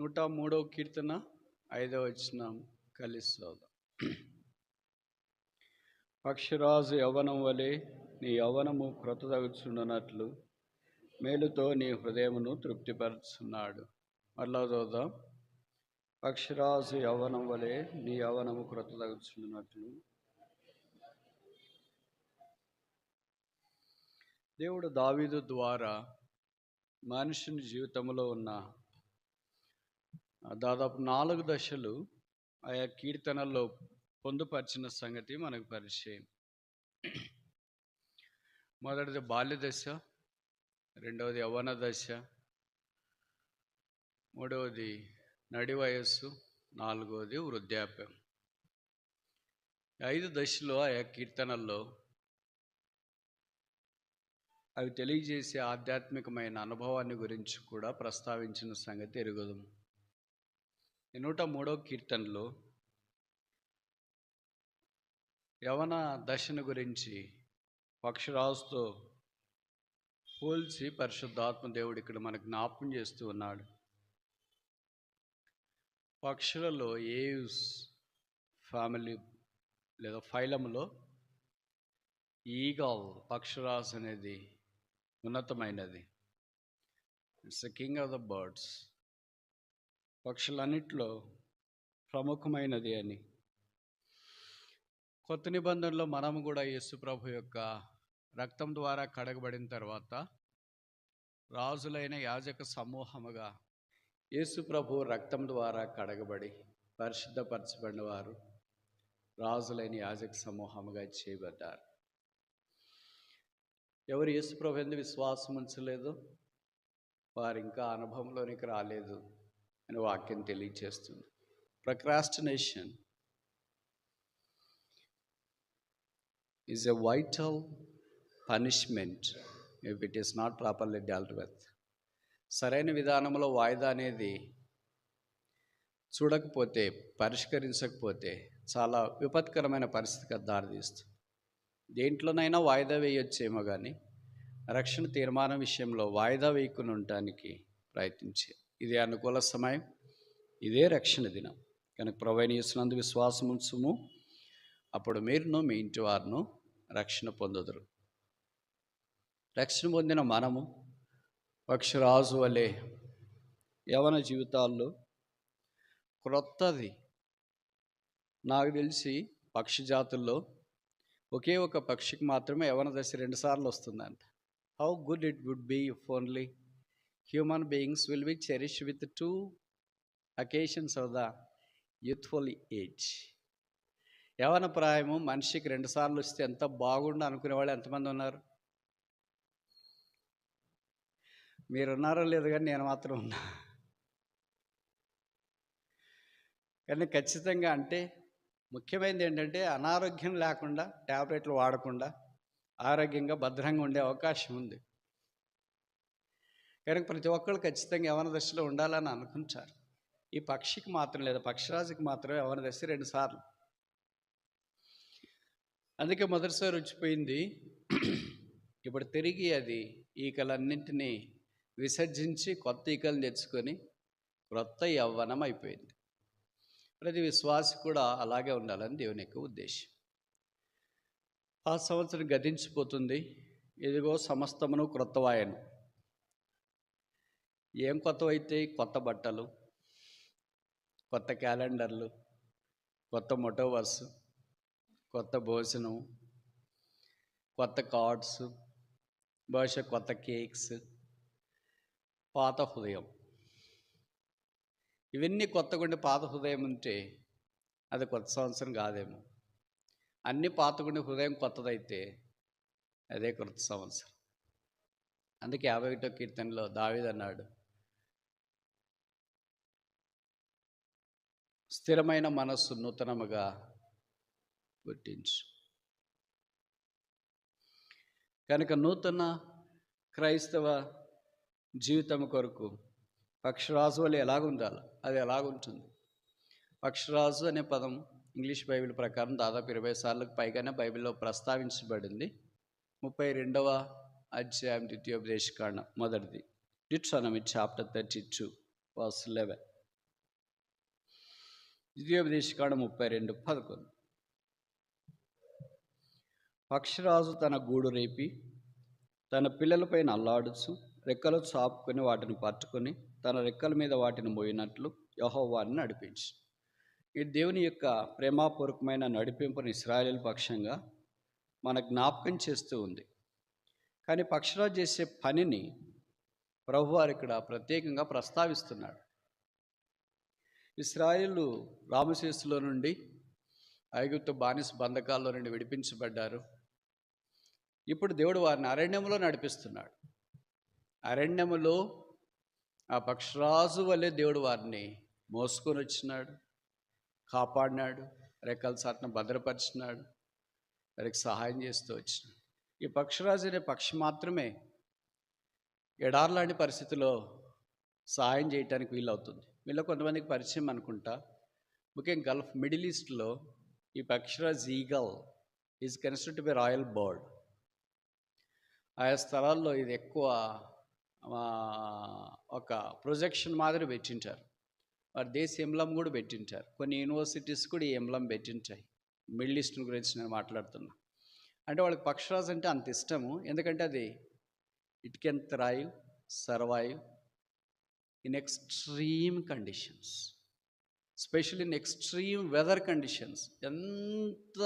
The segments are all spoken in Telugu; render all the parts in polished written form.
103వ కీర్తన 5వ వచనం కలిసి చదువుదాం. పక్షిరాజు యవ్వనం వలె నీ యవ్వనము క్రొత్తదగుచుండునట్లు మేలుతో నీ హృదయమును తృప్తిపరుచున్నాడు. మళ్ళా చదువుదాం. పక్షిరాజు యవ్వనం వలె నీ యవ్వనము క్రొత్తదగుచుండునట్లు. దేవుడు దావీదు ద్వారా మనుషుని జీవితంలో ఉన్న దాదాపు 4 దశలు ఆయా కీర్తనల్లో పొందుపరిచిన సంగతి మనకు పరిచయం. మొదటిది బాల్య దశ, రెండవది యవ్వన దశ, మూడవది నడి వయస్సు, నాలుగవది వృద్ధాప్యం. 5 దశలు ఆయా కీర్తనల్లో అవి తెలియజేసే ఆధ్యాత్మికమైన అనుభవాన్ని గురించి కూడా ప్రస్తావించిన సంగతి ఎరుగుదాం. 103వ కీర్తనలో యవన దశను గురించి పక్షిరాజుతో పోల్చి పరిశుద్ధాత్మ దేవుడు ఇక్కడ మనకు జ్ఞాపకం చేస్తూ ఉన్నాడు. పక్షులలో ఏవ్స్ ఫ్యామిలీ లేదా ఫైలంలో ఈగల్ పక్షిరాజు అనేది ఉన్నతమైనది. It's the king of the birds. పక్షులన్నిట్లో ప్రముఖమైనది అని. కొత్త నిబంధనలో మనము కూడా యేసు ప్రభు యొక్క రక్తం ద్వారా కడగబడిన తర్వాత రాజులైన యాజక సమూహముగా యేసు ప్రభు రక్తం ద్వారా కడగబడి పరిశుద్ధపరచబడిన వారు రాజులైన యాజక సమూహముగా చేయబడ్డారు. ఎవరు యేసు ప్రభు ఎందుకు విశ్వాసం ఉంచలేదు, వారు ఇంకా అనుభవంలోనికి రాలేదు అని వాక్యం తెలియజేస్తుంది. Procrastination is a vital punishment if it is not properly dealt with. సరైన విధానంలో వాయిదా అనేది చూడకపోతే, పరిష్కరించకపోతే చాలా విపత్కరమైన పరిస్థితికి దారితీస్తుంది. దేంట్లోనైనా వాయిదా వేయొచ్చేమో కానీ రక్షణ తీర్మానం విషయంలో వాయిదా వేయకుండా ఉండటానికి ప్రయత్నించే ఇదే అనుకూల సమయం, ఇదే రక్షణ దినం. కనుక ప్రభువైన యేసునందు విశ్వాసం ఉంచుము, అప్పుడు మీరును మీ ఇంటి వారును రక్షణ పొందుదురు. రక్షణ పొందిన మనము పక్షిరాజు వలె యవన జీవితాల్లో క్రొత్తది. నాకు తెలిసి పక్షి జాతుల్లో ఒకే ఒక పక్షికి మాత్రమే యవన దశ 2 సార్లు వస్తుందంట. How good it would be if only human beings will be cherished with 2 occasions of the youthful age. యవన ప్రాయము మనిషికి 2 సార్లు వస్తే ఎంత బాగుండు అనుకునేవాళ్ళు ఎంతమంది ఉన్నారు? మీరున్నారో లేదు కానీ నేను మాత్రం ఉన్నా. కానీ ఖచ్చితంగా అంటే ముఖ్యమైనది ఏంటంటే అనారోగ్యం లేకుండా, ట్యాబ్లెట్లు వాడకుండా ఆరోగ్యంగా భద్రంగా ఉండే అవకాశం ఉంది. కనుక ప్రతి ఒక్కళ్ళు ఖచ్చితంగా యవన దశలో ఉండాలని అనుకుంటారు. ఈ పక్షికి మాత్రం లేదా పక్షిరాజుకి మాత్రమే యవన దశ 2 సార్లు. అందుకే మొదటిసారి వచ్చిపోయింది. ఇప్పుడు తిరిగి అది ఈకలన్నింటినీ విసర్జించి కొత్త ఈకలను తెచ్చుకొని క్రొత్త యవ్వనం అయిపోయింది. ప్రతి విశ్వాసి కూడా అలాగే ఉండాలని దేవుని యొక్క ఉద్దేశం. ఆ సంవత్సరం గతించిపోతుంది. ఇదిగో సమస్తమును క్రొత్తవాయను. ఏం కొత్తవైతే? కొత్త బట్టలు, కొత్త క్యాలెండర్లు, కొత్త మొటోవర్స్, కొత్త భోజనం, కొత్త కార్డ్స్, బహుశా కొత్త కేక్స్, పాత హృదయం. ఇవన్నీ కొత్తగా ఉండి పాత హృదయం ఉంటే అది కొత్త సంవత్సరం కాదేమో. అన్నీ పాతగుండి హృదయం కొత్తదైతే అదే కొత్త సంవత్సరం. అందుకే 51వ కీర్తనలో దావీదు అన్నాడు, స్థిరమైన మనస్సు నూతనముగా పుట్టించు. కనుక నూతన క్రైస్తవ జీవితం కొరకు పక్షిరాజు వల్ల ఎలాగుండాలి, అది ఎలాగుంటుంది? పక్షిరాజు అనే పదం ఇంగ్లీష్ బైబిల్ ప్రకారం దాదాపు 20 సార్లకు పైగానే బైబిల్లో ప్రస్తావించబడింది. 32వ అధ్యాయం ద్వితీయోపదేశకాండం మొదటిది, Deuteronomy chapter 32 verse 11. ద్వితీయోపదేశకాండం 32:11. పక్షిరాజు తన గూడు రేపి తన పిల్లలపైన అల్లాడుచు రెక్కలు చాపుకొని వాటిని పట్టుకొని తన రెక్కల మీద వాటిని మోయినట్లు యెహోవాను నడిపించు. ఈ దేవుని యొక్క ప్రేమపూర్వకమైన నడిపింపుని ఇశ్రాయేలు పక్షంగా మన జ్ఞాపకం చేస్తూ ఉంది. కానీ పక్షిరాజు చేసే పనిని ప్రభువారు ఇక్కడ ప్రత్యేకంగా ప్రస్తావిస్తున్నాడు. ఇశ్రాయేలు రామశేషులో నుండి ఐగుప్తు బానిస బంధకాల్లో నుండి విడిపించబడ్డారు. ఇప్పుడు దేవుడు వారిని అరణ్యములో నడిపిస్తున్నాడు. అరణ్యములో ఆ పక్షిరాజు వల్లే దేవుడు వారిని మోసుకొని వచ్చినాడు, కాపాడినాడు, రెక్కల చాటున భద్రపరిచినాడు, వారికి సహాయం చేస్తూ వచ్చినాడు. ఈ పక్షిరాజు అనే పక్షి మాత్రమే ఎడార్లాంటి పరిస్థితిలో సహాయం చేయటానికి వీలవుతుంది. వీళ్ళ కొంతమందికి పరిచయం అనుకుంటా. ముఖ్యంగా గల్ఫ్ మిడిల్ ఈస్ట్లో ఈ Pakshiraj eagle is considered to be royal bird. ఆయా స్థలాల్లో ఇది ఎక్కువ ఒక ప్రొజెక్షన్ మాదిరి పెట్టింటారు. వారి దేశ ఎంబ్లం కూడా పెట్టింటారు. కొన్ని యూనివర్సిటీస్ కూడా ఈ ఎంబ్లం పెట్టింటాయి. మిడిల్ ఈస్ట్ గురించి నేను మాట్లాడుతున్నా. అంటే వాళ్ళకి పక్షిరాజు అంటే అంత ఇష్టము. ఎందుకంటే అది it can thrive, survive in extreme conditions, special in extreme weather conditions. ఎంత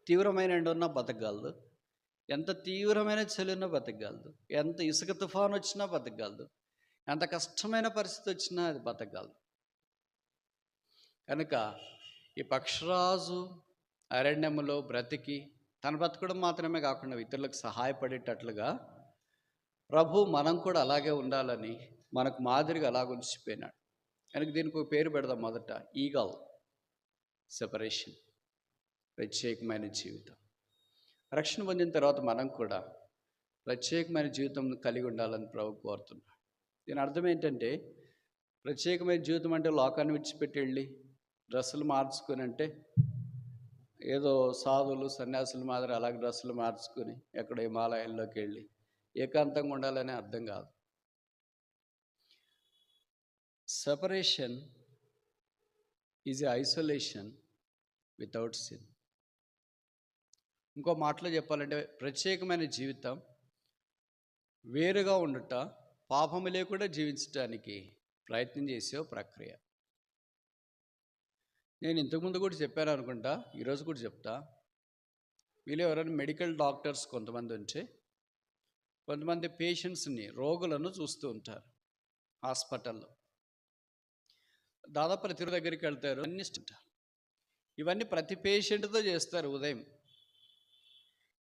తీవ్రమైన ఎండ ఉన్నా బతకగలదు, ఎంత తీవ్రమైన చలి ఉన్నా బతకగలదు, ఎంత ఇసుక తుఫాను వచ్చినా బతకగలదు, ఎంత కష్టమైన పరిస్థితి వచ్చినా అది బతకగలదు. కనుక ఈ పక్షిరాజు అరణ్యములో బ్రతికి తన బ్రతకడం మాత్రమే కాకుండా ఇతరులకు సహాయపడేటట్లుగా ప్రభు మనం కూడా అలాగే ఉండాలని మనకు మాదిరిగా అలాగ ఉంచిపోయినాడు. కనుక దీనికి ఒక పేరు పెడదాం. మొదట ఈగల్, సెపరేషన్, ప్రత్యేకమైన జీవితం. రక్షణ పొందిన తర్వాత మనం కూడా ప్రత్యేకమైన జీవితం కలిగి ఉండాలని ప్రభు కోరుతున్నాడు. దీని అర్థం ఏంటంటే, ప్రత్యేకమైన జీవితం అంటే లోకాన్ని విడిచిపెట్టి వెళ్ళి డ్రెస్సులు మార్చుకొని, అంటే ఏదో సాధువులు సన్యాసుల మాదిరి అలాగే డ్రెస్సులు మార్చుకొని ఎక్కడ హిమాలయాల్లోకి వెళ్ళి ఏకాంతంగా ఉండాలనే అర్థం కాదు. Separation is a isolation without sin. ఇంకో మాటలో చెప్పాలంటే, ప్రత్యేకమైన జీవితం వేరుగా ఉండుట, పాపము లేకుండా జీవించడానికి ప్రయత్నం చేసే ప్రక్రియ. నేను ఇంతకుముందు కూడా చెప్పాను అనుకుంటా, ఈరోజు కూడా చెప్తా. వీళ్ళు ఎవరైనా మెడికల్ డాక్టర్స్ కొంతమంది ఉంటే, కొంతమంది పేషెంట్స్ని, రోగులను చూస్తూ ఉంటారు హాస్పిటల్లో. దాదాపు ప్రతి దగ్గరికి వెళ్తారు, అన్ని ఉంటారు. ఇవన్నీ ప్రతి పేషెంట్తో చేస్తారు ఉదయం.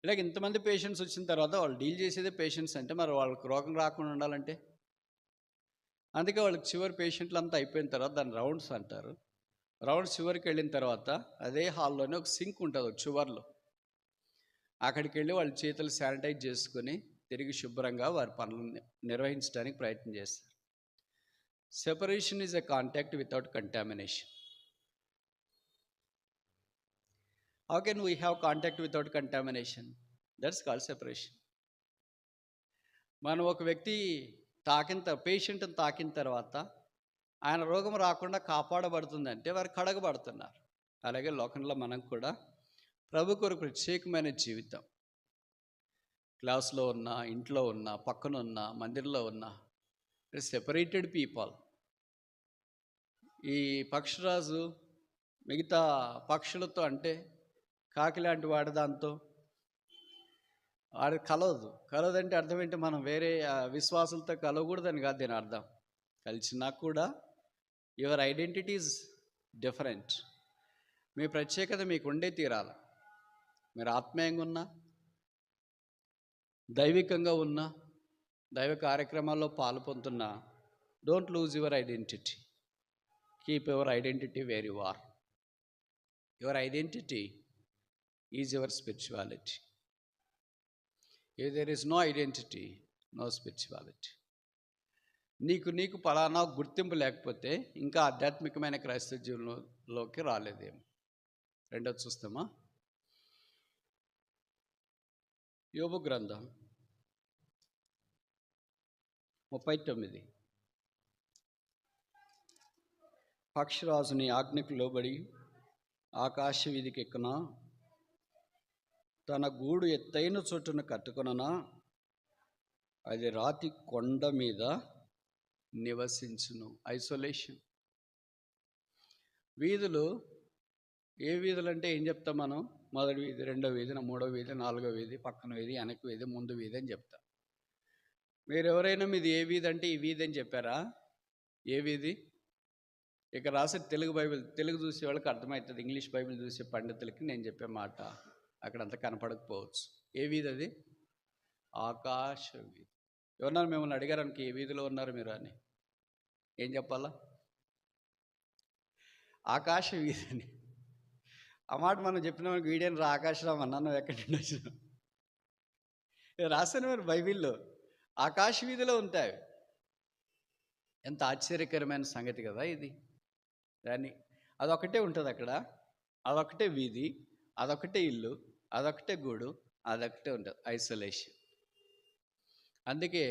ఇలాగ ఇంతమంది పేషెంట్స్ వచ్చిన తర్వాత వాళ్ళు డీల్ చేసేదే పేషెంట్స్ అంటే, మరి వాళ్ళకి రోగం రాకుండా ఉండాలంటే, అందుకే వాళ్ళకి చివరి పేషెంట్లు అంతా అయిపోయిన తర్వాత దాన్ని రౌండ్స్ అంటారు. రౌండ్స్ చివరికి వెళ్ళిన తర్వాత అదే హాల్లోనే ఒక సింక్ ఉంటుంది చివర్లో. అక్కడికి వెళ్ళి వాళ్ళ చేతులు శానిటైజ్ చేసుకొని తిరిగి శుభ్రంగా వారి పనులను నిర్వహించడానికి ప్రయత్నం చేస్తారు. Separation is a contact without contamination. How can we have contact without contamination? That's called separation. మనం ఒక వ్యక్తి పేషెంట్ని తాకిన తర్వాత ఆయన రోగం రాకుండా కాపాడబడుతుందంటే వారు కడగబడుతున్నారు. అలాగే లోకంలో మనం కూడా ప్రభు కొరకు ప్రత్యేకమైన జీవితం, క్లాస్లో ఉన్నా, ఇంట్లో ఉన్నా, పక్కన ఉన్నా, మందిరంలో ఉన్నా, సెపరేటెడ్ పీపుల్. ఈ పక్షిరాజు మిగతా పక్షులతో, అంటే కాకి లాంటి వాడి దాంతో వాడి కలవదంటే అర్థం ఏంటి? మనం వేరే విశ్వాసులతో కలవకూడదని కాదు దీని అర్థం. కలిసినా కూడా యువర్ ఐడెంటిటీ ఈజ్ డిఫరెంట్. మీ ప్రత్యేకత మీకు ఉండే తీరాలి. మీరు ఆత్మీయంగా ఉన్నా, దైవికంగా ఉన్నా, దైవ కార్యక్రమాల్లో పాలు పొందుతున్నా, don't lose your identity. Keep your identity where you are. Your identity is your spirituality. If there is no identity, no spirituality. నీకు పలానా గుర్తింపు లేకపోతే ఇంకా ఆధ్యాత్మికమైన క్రైస్తవ జీవనంలోకి రాలేదేమో. రెండోది చూస్తామా? యోబు గ్రంథం 39 పక్షిరాజుని ఆజ్ఞకు లోబడి ఆకాశ వీధికి ఎక్కున, తన గూడు ఎత్తైన చోటును కట్టుకొననా, అది రాతి కొండ మీద నివసించును. ఐసోలేషన్. వీధులు, ఏ వీధులు అంటే ఏం చెప్తాం మనం? మొదటి వీధి, రెండో వీధి, మూడో వీధి, నాలుగో వీధి, పక్కన వీధి, వెనక వీధి, ముందు వీధి అని చెప్తాం. మీరు ఎవరైనా మీది ఏ వీధి అంటే ఈ వీధి అని చెప్పారా? ఏ వీధి? ఇక రాసే తెలుగు బైబిల్, తెలుగు చూసే వాళ్ళకి అర్థమవుతుంది. ఇంగ్లీష్ బైబిల్ చూసే పండితులకి నేను చెప్పే మాట అక్కడంతా కనపడకపోవచ్చు. ఏ వీధి అది? ఆకాశ వీధి. ఎవరన్నారు మిమ్మల్ని అడిగారనుకో ఏ వీధిలో ఉన్నారు మీరు అని, ఏం చెప్పాలా? ఆకాశ వీధి అని. ఆ మాట మనం చెప్పిన వీడియోని రా ఆకాశరామ్ అన్నా, నువ్వు ఎక్కడి నుండి వచ్చినావు? రాశాను మరి బైబిల్లో, ఆకాశ వీధిలో ఉంటాయి. ఎంత ఆశ్చర్యకరమైన సంగతి కదా ఇది. దాన్ని అదొకటే ఉంటుంది అక్కడ, అదొకటే వీధి, అదొకటే ఇల్లు, అదొకటే గూడు, అదొకటే ఉంటుంది. ఐసోలేషన్. అందుకే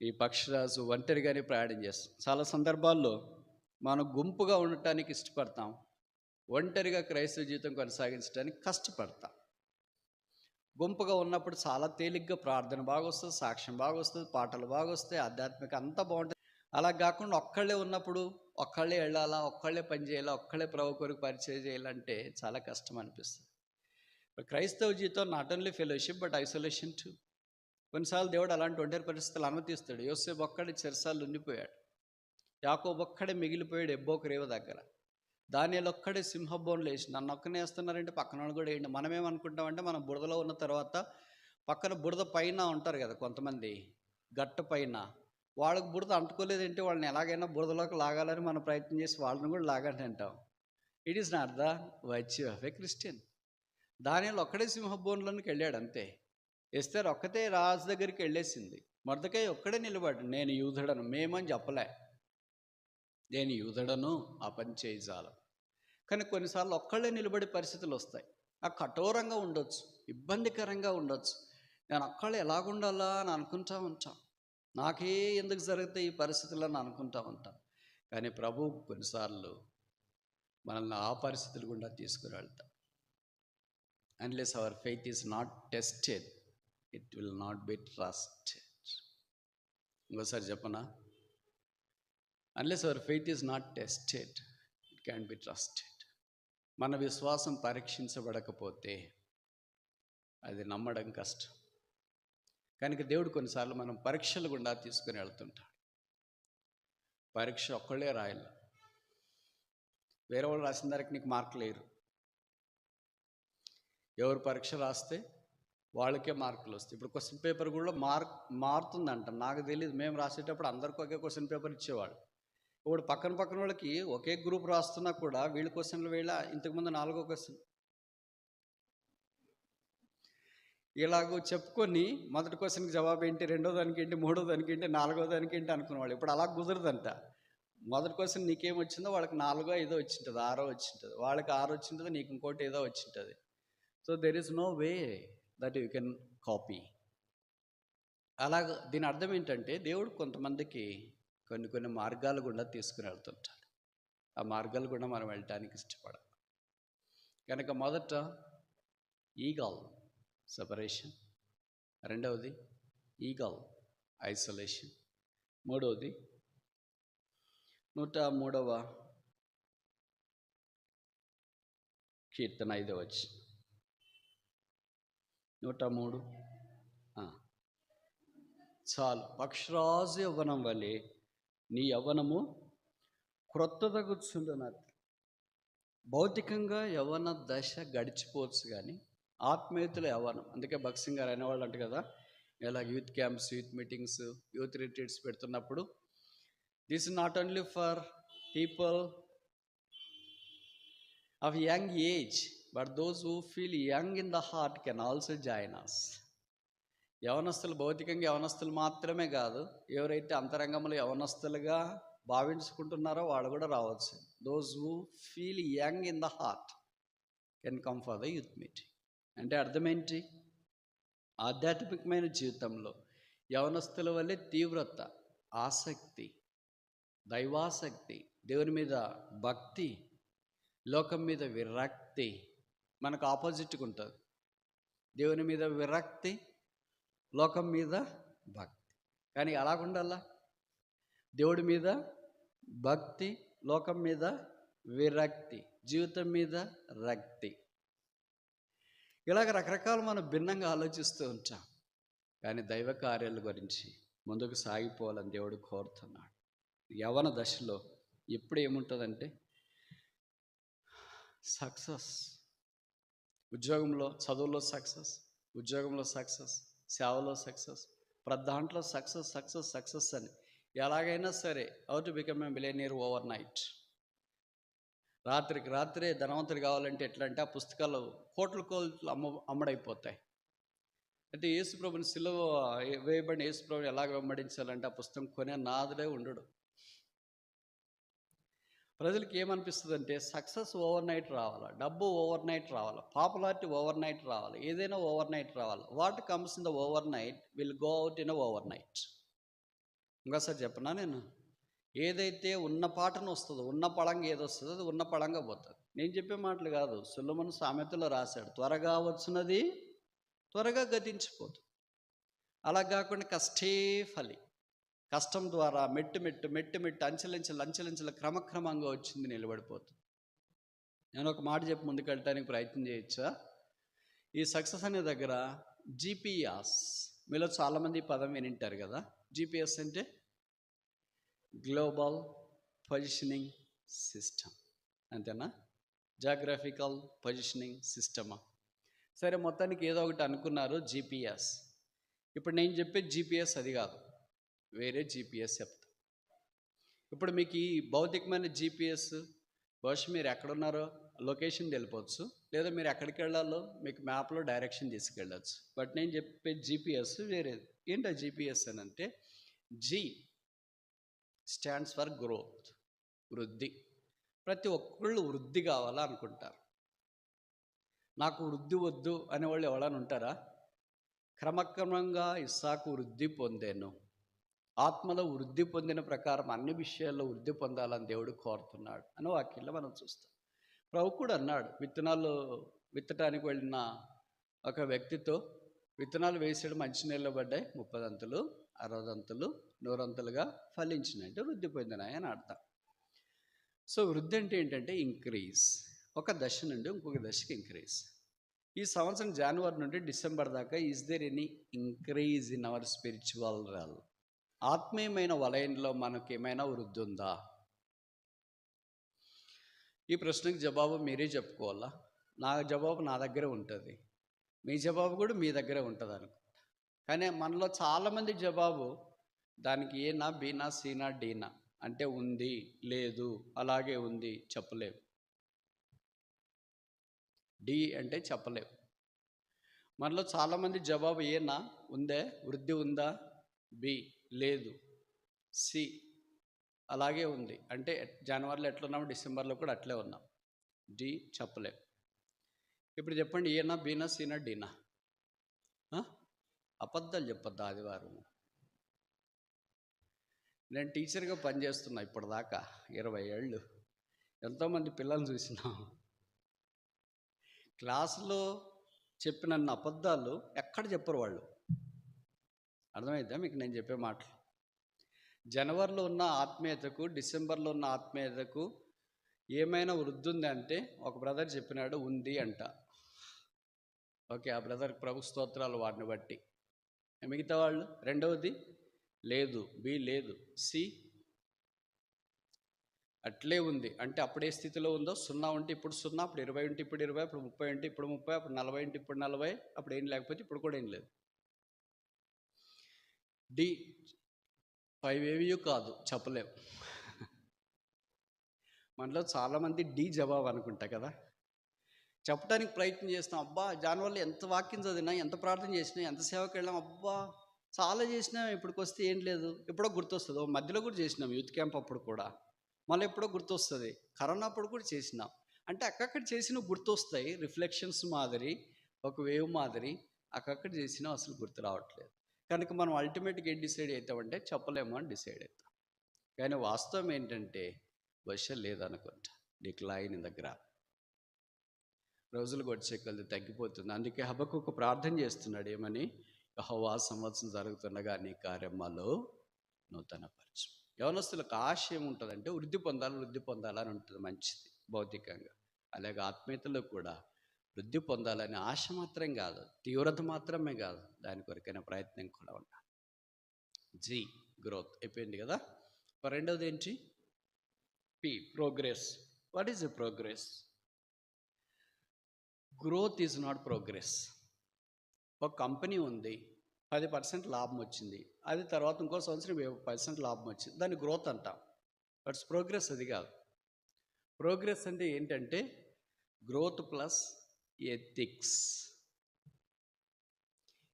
ఈ పక్షిరాజు ఒంటరిగానే ప్రయాణం చేస్తాం. చాలా సందర్భాల్లో మనం గుంపుగా ఉండటానికి ఇష్టపడతాం, ఒంటరిగా క్రైస్తవ జీవితం కొనసాగించడానికి కష్టపడతాం. గుంపుగా ఉన్నప్పుడు చాలా తేలిగ్గా ప్రార్థన బాగా వస్తుంది, సాక్ష్యం బాగా వస్తుంది, పాటలు బాగా వస్తాయి, ఆధ్యాత్మిక అంతా బాగుంటుంది. అలా కాకుండా ఒక్కళ్ళే ఉన్నప్పుడు ఒక్కళ్ళే వెళ్ళాలా, ఒక్కళ్ళే పని చేయాలా, ఒక్కళ్ళే ప్రభు కొరకు పరిచయం చేయాలంటే చాలా కష్టం అనిపిస్తుంది. క్రైస్తవ జీవితం not only fellowship but isolation two. కొన్నిసార్లు దేవుడు అలాంటి ఒంటరి పరిస్థితులు అనుమతిస్తాడు. యోసేపు ఒక్కడే చెరసాల్లో ఉండిపోయాడు, యాకోబు ఒక్కడే మిగిలిపోయాడు ఎబ్బోకు రేవ దగ్గర, దానియేలు ఒక్కడే సింహబోన్లో వేసి, నన్ను ఒక్కనే వేస్తున్నారంటే పక్కన వాళ్ళు కూడా వేయండి. మనమేమనుకుంటామంటే మనం బురదలో ఉన్న తర్వాత పక్కన బురద పైన ఉంటారు కదా కొంతమంది, గట్ట పైన, వాళ్ళకు బురద అంటుకోలేదంటే వాళ్ళని ఎలాగైనా బురదలోకి లాగాలని మనం ప్రయత్నం చేసి వాళ్ళని కూడా లాగండి అంటాం. It is not the virtue of a Christian. దానియేలు ఒక్కడే సింహబోన్లోనికి వెళ్ళాడు అంతే. ఎస్తేర్ ఒక్కతే రాజు దగ్గరికి వెళ్ళేసింది. మొర్దెకై ఒక్కడే నిలబడి, నేను యూదుడను, మేమని చెప్పలే, నేను యూదుడను, ఆ పని చేయజాలం. కానీ కొన్నిసార్లు ఒక్కళ్ళే నిలబడే పరిస్థితులు వస్తాయి. ఆ కఠోరంగా ఉండొచ్చు, ఇబ్బందికరంగా ఉండొచ్చు. నేను ఒక్కళ్ళు ఎలాగుండాలా అని అనుకుంటా ఉంటాం, నాకే ఎందుకు జరుగుతాయి ఈ పరిస్థితులు అని అనుకుంటా ఉంటాం. కానీ ప్రభు కొన్నిసార్లు మనల్ని ఆ పరిస్థితులు గుండా తీసుకుని వెళ్తాం. Unless our faith is not tested, it will not be trusted. ఇంకోసారి చెప్పనా? Unless our faith is not tested, it can be trusted. మన విశ్వాసం పరీక్షించబడకపోతే అది నమ్మడం కష్టం. కనుక దేవుడు కొన్నిసార్లు మనం పరీక్షలు గుండా తీసుకుని వెళ్తుంటాడు. పరీక్ష ఒక్కళ్ళే రాయాలి, వేరే వాళ్ళు రాసిన దానికి నీకు మార్కులు లేరు. ఎవరు పరీక్ష రాస్తే వాళ్ళకే మార్కులు వస్తాయి. ఇప్పుడు క్వశ్చన్ పేపర్ కూడా మారుతుందంట, నాకు తెలియదు. మేము రాసేటప్పుడు అందరికీ ఒకే క్వశ్చన్ పేపర్ ఇచ్చేవాళ్ళు. ఇప్పుడు పక్కన వాళ్ళకి ఒకే గ్రూప్ రాస్తున్నా కూడా వీళ్ళ క్వశ్చన్లు వీళ్ళ, ఇంతకుముందు 4వ క్వశ్చన్ ఇలాగూ చెప్పుకొని మొదటి క్వశ్చన్కి జవాబు ఏంటి, రెండో దానికి ఏంటి, మూడో దానికి ఏంటి, నాలుగో దానికి ఏంటి అనుకునేవాళ్ళు. ఇప్పుడు అలా కుదరదంట. మొదటి క్వశ్చన్ నీకేం వచ్చిందో వాళ్ళకి 4 ఐదో వచ్చింటుంది, 6 వచ్చింటుంది, వాళ్ళకి 6 వచ్చింటుంది, నీకు ఇంకోటి ఏదో వచ్చింటుంది. So there is no way that you can copy. అలాగ దీని అర్థం ఏంటంటే దేవుడు కొంతమందికి కొన్ని మార్గాల గుండా తీసుకుని వెళ్తుంటాడు. ఆ మార్గాల గుండా మనం వెళ్ళటానికి ఇష్టపడాలి. కనుక మొదట ఈగల్ సెపరేషన్, రెండవది ఈగల్ ఐసోలేషన్, మూడవది 103వ కీర్తన 5వ వచనం. 103 చాలు. పక్షరాజు యవ్వనం వలె నీ యవ్వనము క్రొత్తదగుచుండునది. భౌతికంగా యవ్వన దశ గడిచిపోవచ్చు, కానీ ఆత్మీయతల యవ్వనం. అందుకే భగత్ సింగ్ గారు అనేవాళ్ళు అంట కదా, ఇలా youth camps, youth meetings, youth retreats పెడుతున్నప్పుడు, this is not only for people of young age but those who feel young in the heart can also join us. యవనస్తులు, భౌతికంగా యవనస్తులు మాత్రమే కాదు, ఎవరైతే అంతరంగంలో యవనస్తులుగా భావించుకుంటున్నారో వాళ్ళు కూడా రావచ్చు. Those who feel young in the heart can come for the youth meeting. అంటే అర్థం ఏంటి? ఆధ్యాత్మికమైన జీవితంలో యవనస్తుల వల్లే తీవ్రత, ఆసక్తి, దైవాసక్తి, దేవుని మీద భక్తి, లోకం మీద విరక్తి మనకు ఆపోజిట్గా ఉంటుంది. దేవుని మీద విరక్తి, లోకం మీద భక్తి. కానీ అలాగుండాలా? దేవుడి మీద భక్తి, లోకం మీద విరక్తి, జీవితం మీద రక్తి. ఇలాగ రకరకాలు మనం భిన్నంగా ఆలోచిస్తూ ఉంటాం. కానీ దైవ కార్యాల గురించి ముందుకు సాగిపోవాలని దేవుడు కోరుతున్నాడు. యవ్వన దశలో ఎప్పుడు ఏముంటుందంటే సక్సెస్, ఉద్యోగంలో, చదువులో సక్సెస్, ఉద్యోగంలో సక్సెస్, సేవలో సక్సెస్, ప్రతి దాంట్లో సక్సెస్ సక్సెస్ సక్సెస్ అని. ఎలాగైనా సరే how to become a millionaire over night. రాత్రికి రాత్రే ధనవంతులు కావాలంటే ఎట్లా అంటే ఆ పుస్తకాలు కోట్లు అమ్మడైపోతాయి. అయితే యేసుప్రభుని సిలువ వేయబడిన యేసుప్రభుని ఎలాగ వెంబడించాలంటే ఆ పుస్తకం కొనే నాదుడే ఉండడు. ప్రజలకి ఏమనిపిస్తుంది అంటే సక్సెస్ ఓవర్ నైట్ రావాలా, డబ్బు ఓవర్ నైట్ రావాలా, పాపులారిటీ ఓవర్ నైట్ రావాలి, ఏదైనా ఓవర్ నైట్ రావాలి. What comes in the over night will go out in over night. ఇంకోసారి చెప్పనా నేను, ఏదైతే ఉన్న పాటను వస్తుందో, ఉన్న పళంగా ఏది వస్తుందో అది ఉన్న పళంగా పోతుంది. నేను చెప్పే మాటలు కాదు, సొలొమోను సామెతలో రాశాడు, త్వరగా వచ్చినది త్వరగా గతించిపోతుంది. అలా కాకుండా కష్టే ఫలి, కష్టం ద్వారా మెట్టు మెట్టు మెట్టు మెట్టు అంచెలంచెల క్రమక్రమంగా వచ్చింది నిలబడిపోతుంది. నేను ఒక మాట చెప్పి ముందుకెళ్ళటానికి ప్రయత్నం చేయొచ్చా? ఈ సక్సెస్ అనే దగ్గర జీపీఎస్, మీలో చాలామంది ఈ పదం వినింటారు కదా. జీపీఎస్ అంటే గ్లోబల్ పొజిషనింగ్ సిస్టమ్, అంతేనా? జాగ్రఫికల్ పొజిషనింగ్ సిస్టమా? సరే, మొత్తానికి ఏదో ఒకటి అనుకున్నారు జీపీఎస్. ఇప్పుడు నేను చెప్పే జీపీఎస్ అది కాదు, వేరే జీపీఎస్ చెప్తా. ఇప్పుడు మీకు ఈ భౌతికమైన జీపీఎస్ బహుశా మీరు ఎక్కడున్నారో లొకేషన్ తెలిపవచ్చు, లేదా మీరు ఎక్కడికి వెళ్ళాలో మీకు మ్యాప్లో డైరెక్షన్ తీసుకెళ్ళచ్చు. బట్ నేను చెప్పే జీపీఎస్ వేరేది. ఏంటో జీపీఎస్ అని అంటే, జీ స్టాండ్స్ ఫర్ గ్రోత్, వృద్ధి. ప్రతి ఒక్కళ్ళు వృద్ధి కావాలా అనుకుంటారు. నాకు వృద్ధి వద్దు అనేవాళ్ళు ఎవరైనా ఉంటారా? క్రమక్రమంగా ఇస్సాకు వృద్ధి పొందాను, ఆత్మలో వృద్ధి పొందిన ప్రకారం అన్ని విషయాల్లో వృద్ధి పొందాలని దేవుడు కోరుతున్నాడు అని వాక్యంలో మనం చూస్తాం. ప్రభు కూడా అన్నాడు, విత్తనాలు విత్తటానికి వెళ్ళిన ఒక వ్యక్తితో విత్తనాలు వేసాడు, మంచి నీళ్ళు పడ్డాయి, 30 అంతులు 60 అంతులు 100 అంతులుగా ఫలించినాయి, అంటే వృద్ధి పొందినాయి అని అర్థం. సో వృద్ధి అంటే ఏంటంటే ఇంక్రీజ్, ఒక దశ నుండి ఇంకొక దశకి ఇంక్రీజ్. ఈ సంవత్సరం జనవరి నుండి డిసెంబర్ దాకా is there any increase in our spiritual realm? ఆత్మీయమైన వలయంలో మనకి ఏమైనా వృద్ధి ఉందా? ఈ ప్రశ్నకి జవాబు మీరే చెప్పుకోవాలా. నా జవాబు నా దగ్గరే ఉంటుంది, మీ జవాబు కూడా మీ దగ్గరే ఉంటుంది అనుకుంటా. కానీ మనలో చాలామంది జవాబు దానికి ఏనా, బీనా, సీనా, డీనా అంటే ఉంది, లేదు, అలాగే ఉంది చెప్పలేము. డి అంటే చెప్పలేము. మనలో చాలామంది జవాబు ఏనా, ఉందే, వృద్ధి ఉందా, బి లేదు, సి అలాగే ఉంది అంటే జనవరిలో ఎట్లున్నాము డిసెంబర్లో కూడా అట్లే ఉన్నాం, డి చెప్పలేం. ఇప్పుడు చెప్పండి, ఏనా, బీనా, సీనా, డీనా? అబద్ధాలు చెప్పొద్దు. ఆదివారం నేను టీచర్గా పనిచేస్తున్నా ఇప్పటిదాకా 20 ఏళ్ళు. ఎంతోమంది పిల్లల్ని చూసినాం. క్లాసులో చెప్పిన అబద్ధాలు ఎక్కడ చెప్పరు వాళ్ళు. అర్థమైందా మీకు నేను చెప్పే మాటలు? జనవరిలో ఉన్న ఆత్మీయతకు, డిసెంబర్లో ఉన్న ఆత్మీయతకు ఏమైనా వృద్ధి ఉంది అంటే ఒక బ్రదర్ చెప్పినాడు, ఉంది అంట. ఓకే, ఆ బ్రదర్ ప్రభు స్తోత్రాలు, వాటిని బట్టి. మిగతా వాళ్ళు రెండవది లేదు, బి లేదు, సి అట్లే ఉంది అంటే అప్పుడే స్థితిలో ఉందో. 0 ఉంటే ఇప్పుడు 0, అప్పుడు 20 ఉంటే ఇప్పుడు 20, అప్పుడు 30 ఉంటే ఇప్పుడు 30, అప్పుడు 40 ఉంటే ఇప్పుడు 40, అప్పుడు ఏం లేకపోతే ఇప్పుడు కూడా ఏం లేదు. డి 5 ఏవి కాదు, చెప్పలేం. మనలో చాలామంది డి జవాబు అనుకుంటా కదా. చెప్పడానికి ప్రయత్నం చేస్తాం, అబ్బా జనవరిలో ఎంత వాక్యం చదివినా, ఎంత ప్రార్థన చేసినా, ఎంత సేవకి వెళ్ళాం, అబ్బా చాలా చేసినాం, ఇప్పటికి వస్తే ఏం లేదు. ఎప్పుడో గుర్తొస్తుంది. మధ్యలో కూడా చేసినాం, యూత్ క్యాంప్ అప్పుడు కూడా, మళ్ళీ ఎప్పుడో గుర్తొస్తుంది, కరోనా అప్పుడు కూడా చేసినాం. అంటే అక్కడక్కడ చేసినవి గుర్తొస్తాయి, రిఫ్లెక్షన్స్ మాదిరి, ఒక వేవ్ మాదిరి. అక్కడక్కడ చేసినా అసలు గుర్తు రావట్లేదు. కనుక మనం అల్టిమేట్గా ఏం డిసైడ్ అవుతామంటే చెప్పలేము అని డిసైడ్ అవుతాం. కానీ వాస్తవం ఏంటంటే వర్షం లేదనుకుంటా. Decline in the graph. రోజులు గడిచే కొద్ది తగ్గిపోతుంది. అందుకే హబక్కూకు ప్రార్థన చేస్తున్నాడు ఏమని? యెహోవా సంవత్సరం జరుగుతుండగా నీ కార్యమాలో నూతనపరచు. యవనస్తులకు ఆశ ఏముంటుందంటే వృద్ధి పొందాలని ఉంటుంది, మంచిది భౌతికంగా. అలాగే ఆత్మీయతలో కూడా వృద్ధి పొందాలని ఆశ మాత్రం కాదు, తీవ్రత మాత్రమే కాదు, దాని కొరకైన ప్రయత్నం కూడా ఉండాలి. జీ గ్రోత్ అయిపోయింది కదా. రెండవది ఏంటి? P progress. What is a progress? Growth is not progress. ఒక కంపెనీ ఉంది, 10% లాభం వచ్చింది, అది తర్వాత ఇంకో సంవత్సరం 20% లాభం వచ్చింది, దాన్ని గ్రోత్ అంటాం. బట్స్ ప్రోగ్రెస్ అది కాదు. ప్రోగ్రెస్ అంటే ఏంటంటే గ్రోత్ ప్లస్ ఎథిక్స్.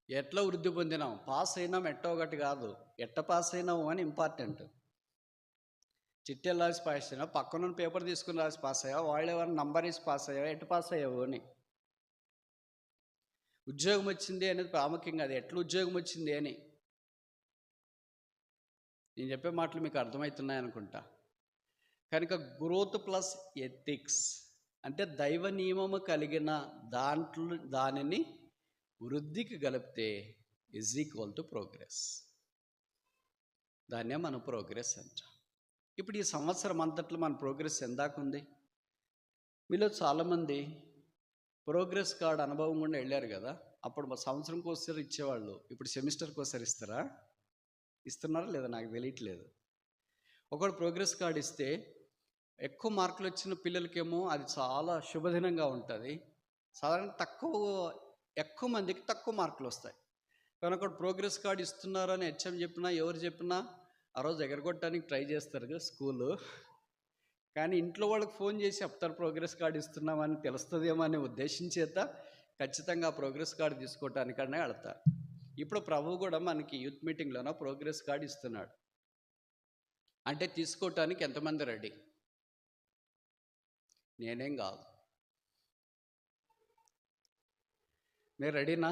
ఎట్లా వృద్ధి పొందినాం, పాస్ అయినాం ఎట్టో ఒకటి కాదు, ఎట్ట పాస్ అయినాము అని ఇంపార్టెంట్. చిట్టెలు రాసి పాస్ అయినా, పక్కన పేపర్ తీసుకుని రాసి పాస్ అయ్యావా, వాళ్ళు ఎవరైనా నంబర్ వేసి పాస్ అయ్యావా, ఎట్టు పాస్ అయ్యావు అని. ఉద్యోగం వచ్చింది అనేది ప్రాముఖ్యంగా, అది ఎట్లా ఉద్యోగం వచ్చింది అని. నేను చెప్పే మాటలు మీకు అర్థమవుతున్నాయి అనుకుంటా. కనుక గ్రోత్ ప్లస్ ఎథిక్స్ అంటే దైవ నియమము కలిగిన దానిని వృద్ధికి కలిపితే ఈజ్ ఈక్వల్ టు ప్రోగ్రెస్. దాన్నే మనం ప్రోగ్రెస్ అంటాం. ఇప్పుడు ఈ సంవత్సరం అంతట్లో మన ప్రోగ్రెస్ ఎందాకుంది? మీలో చాలామంది ప్రోగ్రెస్ కార్డ్ అనుభవం కూడా వెళ్ళారు కదా. అప్పుడు సంవత్సరంకి ఒకసారి ఇచ్చేవాళ్ళు, ఇప్పుడు సెమిస్టర్కి ఒకసారి ఇస్తారా? ఇస్తున్నారా లేదా నాకు తెలియట్లేదు. ఒకడు ప్రోగ్రెస్ కార్డు ఇస్తే ఎక్కువ మార్కులు వచ్చిన పిల్లలకేమో అది చాలా శుభదినంగా ఉంటుంది. సాధారణ ఎక్కువ మందికి తక్కువ మార్కులు వస్తాయి. కానీ ఒకడు ప్రోగ్రెస్ కార్డు ఇస్తున్నారు అని హెచ్ఎం చెప్పినా ఎవరు చెప్పినా ఆ రోజు ఎగరగొట్టడానికి ట్రై చేస్తారు కదా స్కూలు. కానీ ఇంట్లో వాళ్ళకి ఫోన్ చేసి చెప్తారు ప్రోగ్రెస్ కార్డు ఇస్తున్నామని, తెలుస్తుందేమో అనే ఉద్దేశం చేత ఖచ్చితంగా ప్రోగ్రెస్ కార్డు తీసుకోవటానికన్నా వెళ్తారు. ఇప్పుడు ప్రభువు కూడా మనకి యూత్ మీటింగ్లోన ప్రోగ్రెస్ కార్డు ఇస్తున్నాడు. అంటే తీసుకోవటానికి ఎంతమంది రెడీ? నేనేం కాదు, మీరు రెడీనా?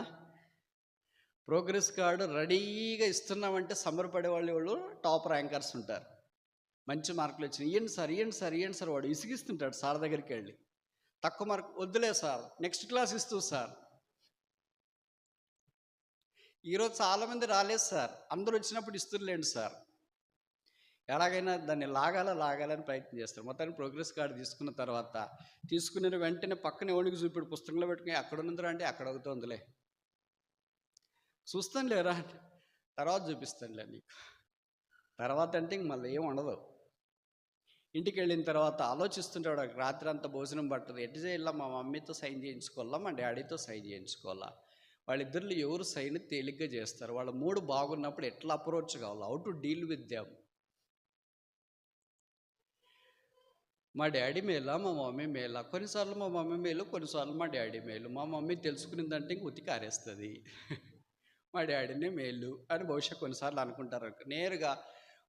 ప్రోగ్రెస్ కార్డు రెడీగా ఇస్తున్నామంటే సంబరపడే వాళ్ళు టాప్ ర్యాంకర్స్ ఉంటారు. మంచి మార్కులు వచ్చినాయి, ఇవ్వండి సార్ వాడు విసిగిస్తుంటాడు సార్ దగ్గరికి వెళ్ళి. తక్కువ మార్కు వద్దులే సార్, నెక్స్ట్ క్లాస్ ఇస్తూ సార్. ఈరోజు చాలామంది రాలేదు సార్, అందరూ వచ్చినప్పుడు ఇస్తులేండి సార్. ఎలాగైనా దాన్ని లాగాలని ప్రయత్నం చేస్తారు. మొత్తానికి ప్రోగ్రెస్ కార్డు తీసుకున్న తర్వాత తీసుకున్న వెంటనే పక్కన ఎవరికి చూపిడు పుస్తకంలో పెట్టుకుని అక్కడ ఉన్నందులో అంటే అక్కడ అవుతుందిలే, చూస్తాను లేరా అంటే తర్వాత చూపిస్తానులే నీకు. తర్వాత అంటే ఇంక మళ్ళీ ఏం ఉండదు. ఇంటికి వెళ్ళిన తర్వాత ఆలోచిస్తుంటాడు, రాత్రి అంతా భోజనం పట్టదు, ఎటు చేయాలా, మా మమ్మీతో సైన్ చేయించుకోవాలా, మా డాడీతో సైన్ చేయించుకోవాలా, వాళ్ళిద్దరిలో ఎవరు సైన్ తేలిగ్గా చేస్తారు, వాళ్ళ మూడు బాగున్నప్పుడు ఎట్లా అప్రోచ్ కావాలి, how to deal with them. మా డాడీ మేలా మా మమ్మీ మేలా? కొన్నిసార్లు మా మమ్మీ మేలు, కొన్నిసార్లు మా డాడీ మేలు. మా మమ్మీ తెలుసుకునిందంటే ఇంక ఉతికి ఆరేస్తుంది, మా డాడీనే మేలు అని బహుశా కొన్నిసార్లు అనుకుంటారు. నేరుగా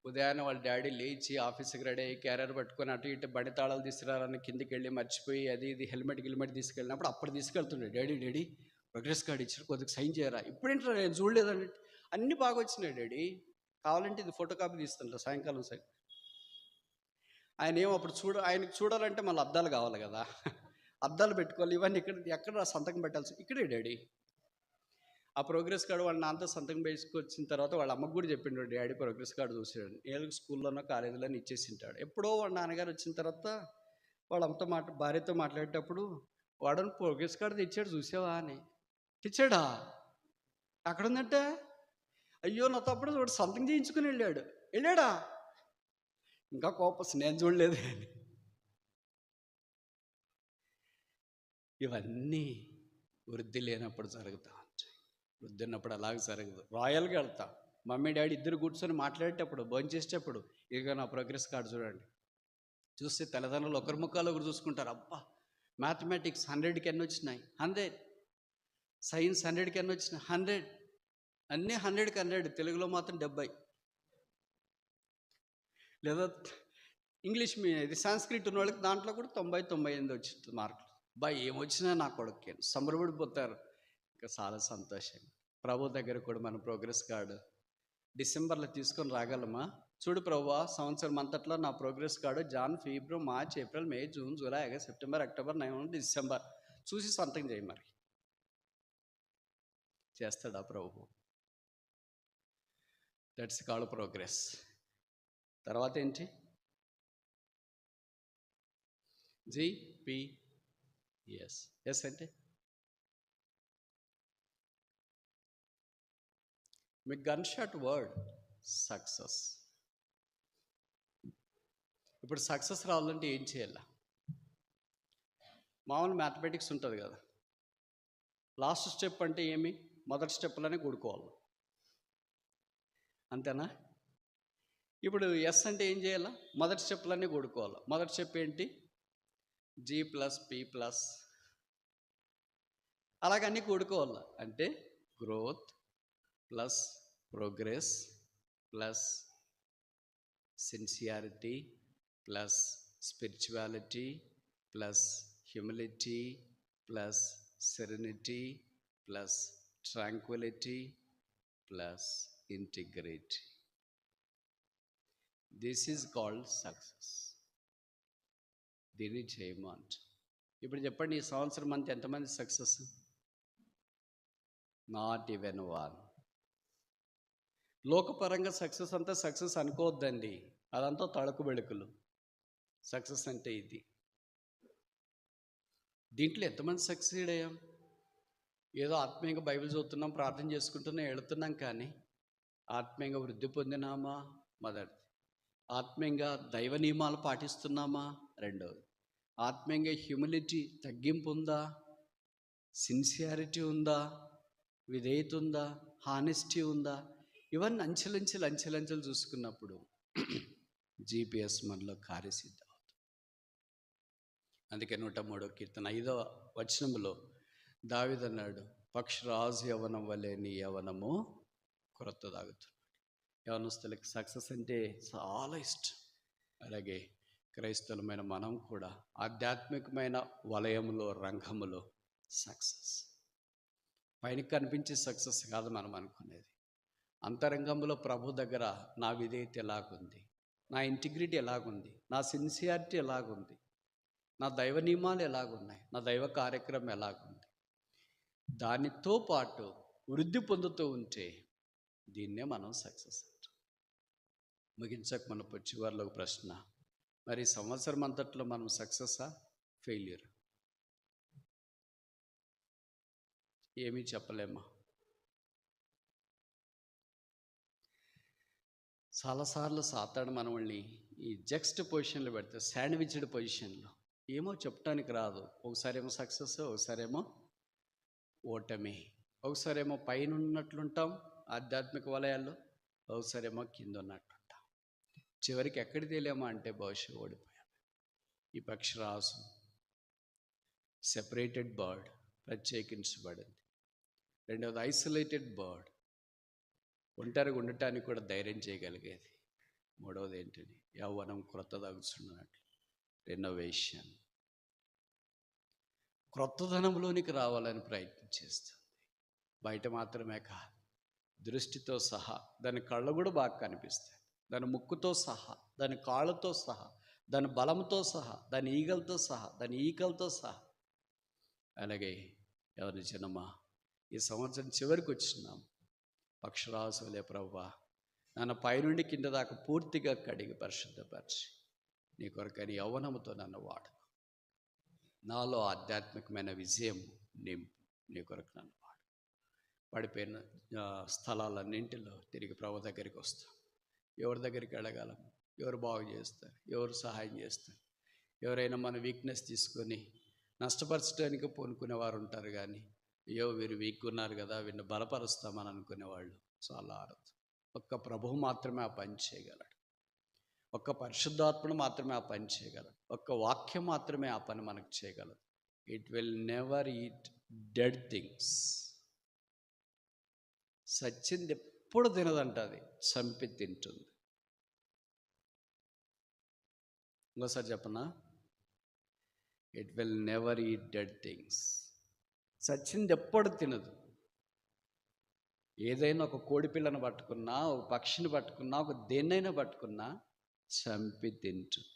ఉదయాన్నే వాళ్ళ డాడీ లేచి ఆఫీస్కి రెడీ అయ్యి క్యారియర్ పట్టుకొని అటు ఇటు బండి తాళాలు తీసుకురాలని కిందికి వెళ్ళి మర్చిపోయి అది ఇది హెల్మెట్ తీసుకెళ్ళినప్పుడు అప్పుడు తీసుకెళ్తుండే, డాడీ ప్రోగ్రెస్ కార్డు ఇచ్చారు కొద్దిగా సైన్ చేయరా. ఇప్పుడేంటారా నేను చూడలేదండి, అన్నీ బాగా వచ్చినాయి డాడీ, కావాలంటే ఇది ఫోటో కాపీ తీస్తుంటా సాయంకాలం సైన్. ఆయన ఏమో అప్పుడు ఆయనకు చూడాలంటే మళ్ళీ అద్దాలు కావాలి కదా, అద్దాలు పెట్టుకోవాలి, ఇవన్నీ ఎక్కడ సంతకం పెట్టాల్సి, ఇక్కడే డాడీ. ఆ ప్రోగ్రెస్ కార్డు వాళ్ళ నాన్నతో సంతకం వేసుకొచ్చిన తర్వాత వాళ్ళ అమ్మకు కూడా చెప్పిండు, డాడీ ప్రోగ్రెస్ కార్డు చూసాడు. ఏళ్ళకి స్కూల్లోనో కాలేజీలోనో ఇచ్చేసింటాడు. ఎప్పుడో వాళ్ళ నాన్నగారు వచ్చిన తర్వాత వాళ్ళ అమ్మతో భార్యతో మాట్లాడేటప్పుడు వాడని ప్రోగ్రెస్ కార్డు తెచ్చాడు చూసావా అని. తెచ్చాడా? అక్కడ ఉందంటే అయ్యో నా తప్పుడు వాడు సంతకం చేయించుకుని వెళ్ళాడా? ఇంకా కోపస్ నేను చూడలేదు. ఇవన్నీ వృద్ధి లేనప్పుడు జరుగుతా ఉంటాయి. వృద్ధి ఉన్నప్పుడు అలాగే జరగదు. రాయల్గా వెళ్తా, మమ్మీ డాడీ ఇద్దరు కూర్చొని మాట్లాడేటప్పుడు భోజనం చేసేటప్పుడు ఇక నా ప్రోగ్రెస్ కార్డు చూడండి. చూస్తే తల్లిదండ్రులు ఒకరి ముఖాలు ఒకరు చూసుకుంటారు. అబ్బా మ్యాథమెటిక్స్ 100కి ఎన్ని వచ్చినాయి, 100. సైన్స్ 100కి ఎన్ని వచ్చినాయి, 100. అన్నీ 100కి 100. తెలుగులో మాత్రం 70. లేదా ఇంగ్లీష్ ఇది సాంస్క్రిట్ ఉన్న వాళ్ళకి దాంట్లో కూడా 90-98 వచ్చింది మార్కులు. ఏమొచ్చినా నా కొడుకు సంబరపడిపోతారు. ఇంకా చాలా సంతోషంగా ప్రభు దగ్గర కూడా మన ప్రోగ్రెస్ కార్డు డిసెంబర్లో తీసుకొని రాగలమా? చూడు ప్రభువా, సంవత్సరం అంతట్లో నా progress card Jan, February, March, April, May, June, July, August, September, October, November, December చూసి సొంతం చేయి. మరి చేస్తాడా ప్రభు? That's called progress. తర్వాత ఏంటి? జిపిఎస్. ఎస్ అంటే మీ గన్ షాట్ వర్డ్ సక్సెస్. ఇప్పుడు సక్సెస్ రావాలంటే ఏం చేయాలి? మామూలు మ్యాథమెటిక్స్ ఉంటుంది కదా, లాస్ట్ స్టెప్ అంటే ఏమి? మొదటి స్టెప్లోనే కూడుకోవాలి, అంతేనా? ఇప్పుడు ఎస్ అంటే ఏం చేయాలా? మొదటి స్టెప్లన్నీ కూడుకోవాలి. మొదటి స్టెప్ ఏంటి? G ప్లస్ P ప్లస్ అలాగన్నీ కూడుకోవాలి. అంటే growth plus progress plus sincerity plus spirituality plus humility plus serenity plus tranquillity plus integrity. This is called success. దీన్ని చేయము అంట. ఇప్పుడు చెప్పండి, ఈ సంవత్సరం అంతా ఎంతమంది సక్సెస్? Not even one. లోకపరంగా సక్సెస్ అంతా సక్సెస్ అనుకోవద్దండి, అదంతా తళుకు బెళుకులు. సక్సెస్ అంటే ఇది. దీంట్లో ఎంతమంది సక్సీడ్ అయ్యాం? ఏదో ఆత్మీయంగా బైబిల్ చదువుతున్నాం, ప్రార్థన చేసుకుంటున్నాం, వెళుతున్నాం, కానీ ఆత్మీయంగా వృద్ధి పొందినామా? మొదటిది. ఆత్మీయంగా దైవ నియమాలు పాటిస్తున్నామా? రెండవది. ఆత్మీయంగా హ్యూమిలిటీ, తగ్గింపు ఉందా? సిన్సియారిటీ ఉందా? విధేయత ఉందా? హానెస్టీ ఉందా? ఇవన్నీ అంచెలంచెలు చూసుకున్నప్పుడు జీపీఎస్ మనలో కార్యసిద్ధం అవుతుంది. అందుకే 103వ కీర్తన 5వ వచనంలో దావీదు అన్నాడు, పక్షిరాజు యవనం వలె నీ యవనము క్రొత్తదాగుతున్నాడు. యవనస్తులకి సక్సెస్ అంటే చాలా ఇష్టం. అలాగే క్రైస్తవులమైన మనం కూడా ఆధ్యాత్మికమైన వలయంలో, రంగములో సక్సెస్ పైన కనిపించే సక్సెస్ కాదు మనం అనుకునేది. అంతరంగంలో ప్రభు దగ్గర నా విధేయత ఎలాగుంది, నా ఇంటిగ్రిటీ ఎలాగుంది, నా సిన్సియారిటీ ఎలాగుంది, నా దైవ నియమాలు ఎలాగున్నాయి, నా దైవ కార్యక్రమం ఎలాగుంది, దానితో పాటు వృద్ధి పొందుతూ ఉంటే దీన్నే మనం సక్సెస్ అంటాం. ముగించక మన చివరిలో ఒక ప్రశ్న, మరి సంవత్సరం అంతట్లో మనం సక్సెస్సా ఫెయిల్యూర్? ఏమీ చెప్పలేమా? చాలాసార్లు సాతాడు మనల్ని ఈ జక్స్ట్ పొజిషన్లో పెడితే, శాండ్విచ్డ్ పొజిషన్లో, ఏమో చెప్పడానికి రాదు. ఒకసారేమో సక్సెస్, ఒకసారేమో ఓటమి, ఒకసారేమో పైన ఉన్నట్లుంటాం ఆధ్యాత్మిక వలయాల్లో, ఒకసారేమో కింద ఉన్నట్లుంటాం. చివరికి ఎక్కడికి తెలియమా అంటే బహుశా ఓడిపోయాం. ఈ పక్షిరాజు సెపరేటెడ్ బర్డ్, ప్రత్యేకించబడింది. రెండవది ఐసోలేటెడ్ బర్డ్, ఒంటరిగా ఉండటానికి కూడా ధైర్యం చేయగలిగేది. మూడవది ఏంటని? యవ్వనం క్రొత్తదగుతున్నట్లు, రెనోవేషన్, క్రొత్తదనంలోనికి రావాలని ప్రయత్నం చేస్తుంది. బయట మాత్రమే కాదు, దృష్టితో సహా. దాని కళ్ళు కూడా బాగా కనిపిస్తాయి, దాని ముక్కుతో సహా, దాని కాళ్ళతో సహా, దాని బలంతో సహా, దాని ఈగలతో సహా, దాని ఈకలతో సహా. అలాగే ఎవరి జనమా, ఈ సంవత్సరం చివరికి వచ్చినాం. పక్షరాజులే ప్రభువా, నన్ను పైనుండి కింద దాకా పూర్తిగా కడిగి పరిశుద్ధపరిచి నీ కొరకని యవ్వనముతో నన్ను వాడు. నాలో ఆధ్యాత్మికమైన విజయం నింపు. నీ కొరకు నన్ను వాడు. పడిపోయిన స్థలాలన్నింటిలో తిరిగి ప్రభు దగ్గరికి వస్తాం. ఎవరి దగ్గరికి వెళ్ళగలం? ఎవరు బాగు చేస్తారు? ఎవరు సహాయం చేస్తారు? ఎవరైనా మన వీక్నెస్ తీసుకొని నష్టపరచడానికి పూనుకునేవారు ఉంటారు, కానీ అయ్యో వీరు వీక్ ఉన్నారు కదా, వీరిని బలపరుస్తామని అనుకునేవాళ్ళు చాలా అరుదు. ఒక్క ప్రభువు మాత్రమే ఆ పని చేయగలడు. ఒక్క పరిశుద్ధాత్ముడు మాత్రమే ఆ పని చేయగలడు. ఒక్క వాక్యం మాత్రమే ఆ పని మనకు చేయగలదు. It will never eat dead things. సచ్చింది ఎప్పుడు తినదంట, అది చంపి తింటుంది. ఇంకోసారి చెప్పనా? It will never eat dead things. సచ్చింది ఎప్పుడు తినదు. ఏదైనా ఒక కోడి పిల్లను పట్టుకున్నా, ఒక పక్షిని పట్టుకున్నా, ఒక దేన్నైనా పట్టుకున్నా చంపి తింటుంది.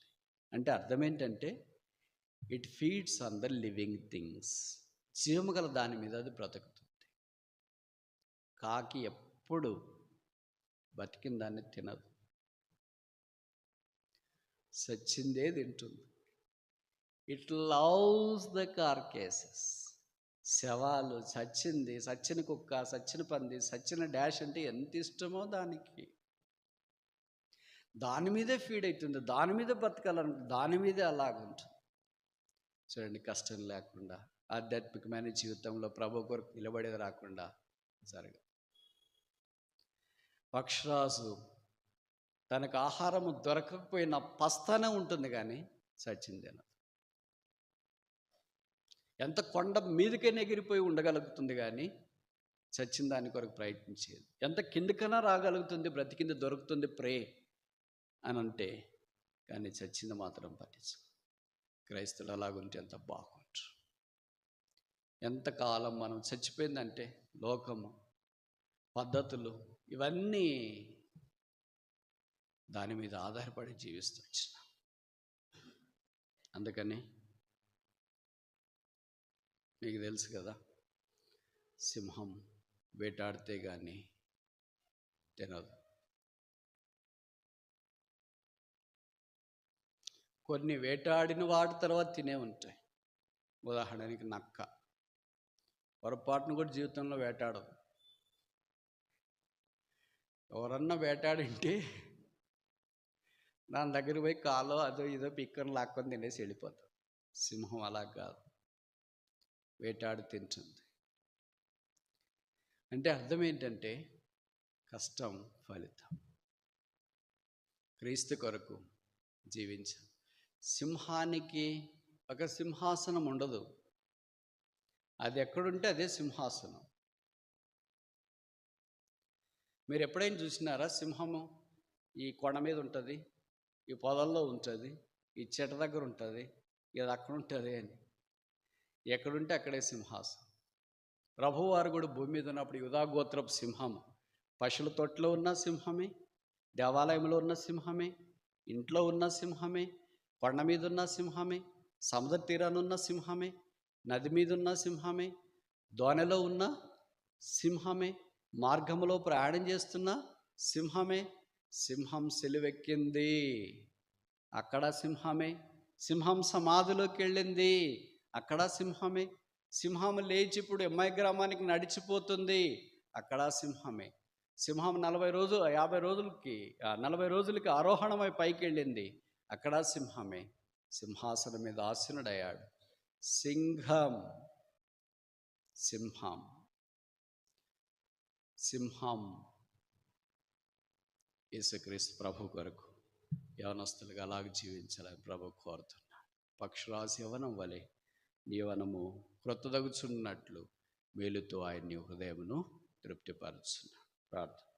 అంటే అర్థం ఏంటంటే it feeds on the living things. జీవము గల దాని మీద అది బ్రతుకుతుంది. కాకి ఎప్పుడు బతికిన దాన్ని తినదు, సచ్చిందే తింటుంది. It loves the carcasses. శవాలు, చచ్చింది, సచ్చిన కుక్క, సచ్చిన పంది, సచ్చిన డాష్ అంటే ఎంత ఇష్టమో దానికి. దాని మీదే ఫీడ్ అవుతుంది, దాని మీద బతకాలను, దాని మీదే అలాగుంటుంది. చూడండి, కష్టం లేకుండా ఆధ్యాత్మికమైన జీవితంలో ప్రభు కొరకు నిలబడేది రాకుండా జరగదు. పక్షరాజు తనకు ఆహారం దొరకకపోయినా పస్తానే ఉంటుంది, కానీ చచ్చిందేనా. ఎంత కొండ మీదకైనా ఎగిరిపోయి ఉండగలుగుతుంది, కానీ చచ్చిన దాని కొరకు ప్రయత్నించేది. ఎంత కిందకైనా రాగలుగుతుంది, బ్రతికింది దొరుకుతుంది ప్రే అని అంటే, కానీ చచ్చింది మాత్రం పట్టించు. క్రైస్తవులు అలాగుంటే ఎంత బాగుంటారు. ఎంతకాలం మనం చచ్చిపోయిందంటే లోకము, పద్ధతులు, ఇవన్నీ దాని మీద ఆధారపడి జీవిస్తూ వచ్చిన. అందుకని మీకు తెలుసు కదా, సింహం వేటాడితే కానీ తినదు. కొన్ని వేటాడిన వాటి తర్వాత తినే ఉంటాయి. ఉదాహరణకి నక్క పొరపాటును కూడా జీవితంలో వేటాడదు. ఎవరన్నా వేటాడింటే దాని దగ్గర పోయి కాలో అదో ఇదో పిక్కను లాక్కొని తినేసి వెళ్ళిపోతాం. సింహం అలా కాదు, వేటాడి తింటుంది. అంటే అర్థం ఏంటంటే కష్టం ఫలితం. క్రీస్తు కొరకు జీవించాలి. సింహానికి ఒక సింహాసనం ఉండదు, అది ఎక్కడుంటే అదే సింహాసనం. మీరు ఎప్పుడైనా చూసినారా? సింహము ఈ కొండ మీద ఉంటుంది, ఈ పొదల్లో ఉంటుంది, ఈ చెట్టు దగ్గర ఉంటుంది, ఇది అక్కడ ఉంటుంది అని. ఎక్కడుంటే అక్కడే సింహాసనం. ప్రభువారు కూడా భూమి మీద ఉన్నప్పుడు యూదా గోత్రపు సింహం, పశువుల తొట్టులో ఉన్న సింహమే, దేవాలయంలో ఉన్న సింహమే, ఇంట్లో ఉన్న సింహమే, కొండ మీద ఉన్న సింహమే, సముద్ర తీరాన ఉన్న సింహమే, నది మీద ఉన్న సింహమే, దోణెలో ఉన్న సింహమే, మార్గంలో ప్రయాణం చేస్తున్న సింహమే. సింహం సెలువెక్కింది, అక్కడ సింహమే. సింహం సమాధిలోకి వెళ్ళింది, అక్కడ సింహమే. సింహం లేచి ఇప్పుడు ఎమ్మాయి గ్రామానికి నడిచిపోతుంది, అక్కడ సింహమే. సింహం 40 రోజులకి ఆరోహణమై పైకి వెళ్ళింది, అక్కడ సింహమే. సింహాసనం మీద ఆసీనుడయ్యాడు సింహం. సింహం సింహం యేసుక్రీస్తు ప్రభు కొరకు యవనస్తులుగా అలాగే జీవించాలని ప్రభు కోరుతున్నాడు. పక్షురాజు యవనం వలె నీ యవనము క్రొత్తదగుచున్నట్లు మేలుతో ఆయన నీ హృదయమును తృప్తిపరుచున్నాడు. ప్రార్థన.